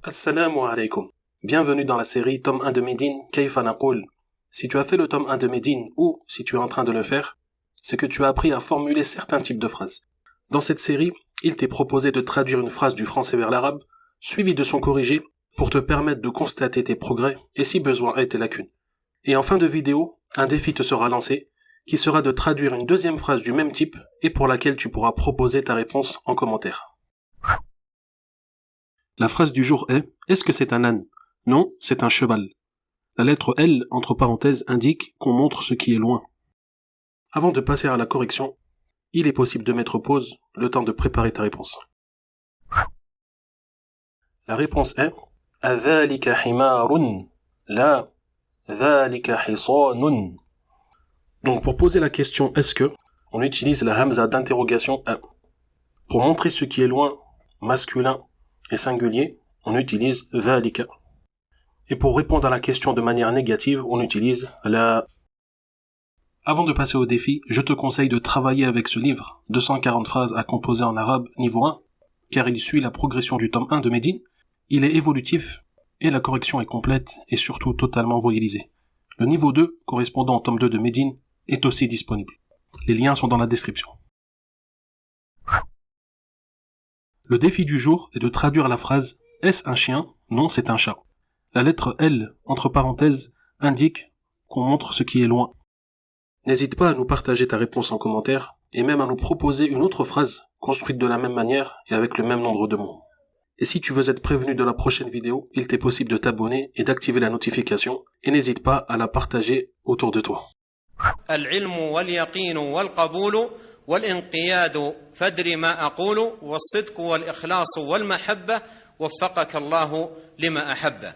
Assalamu alaikum. Bienvenue dans la série tome 1 de Médine, Kayfa Naqoul. Si tu as fait le tome 1 de Médine ou si tu es en train de le faire, c'est que tu as appris à formuler certains types de phrases. Dans cette série, il t'est proposé de traduire une phrase du français vers l'arabe, suivie de son corrigé, pour te permettre de constater tes progrès et si besoin est tes lacunes. Et en fin de vidéo, un défi te sera lancé, qui sera de traduire une deuxième phrase du même type et pour laquelle tu pourras proposer ta réponse en commentaire. La phrase du jour est « Est-ce que c'est un âne ?» Non, c'est un cheval. La lettre L, entre parenthèses, indique qu'on montre ce qui est loin. Avant de passer à la correction, il est possible de mettre pause, le temps de préparer ta réponse. La réponse est « Adhalika himarun, la, dhalika hisanun » Donc pour poser la question « Est-ce que ?» on utilise la hamza d'interrogation « a ». Pour montrer ce qui est loin, masculin et singulier, on utilise « dhalika ». Et pour répondre à la question de manière négative, on utilise la. Avant de passer au défi, je te conseille de travailler avec ce livre, 240 phrases à composer en arabe, niveau 1, car il suit la progression du tome 1 de Médine, il est évolutif, et la correction est complète et surtout totalement voyellisée. Le niveau 2, correspondant au tome 2 de Médine, est aussi disponible. Les liens sont dans la description. Le défi du jour est de traduire la phrase « Est-ce un chien ? Non, c'est un chat ». La lettre L, entre parenthèses, indique qu'on montre ce qui est loin. N'hésite pas à nous partager ta réponse en commentaire et même à nous proposer une autre phrase construite de la même manière et avec le même nombre de mots. Et si tu veux être prévenu de la prochaine vidéo, il t'est possible de t'abonner et d'activer la notification et n'hésite pas à la partager autour de toi. العلم واليقين والقبول والانقياد فادر ما أقول والصدق والإخلاص والمحبة وفقك الله لما أحبه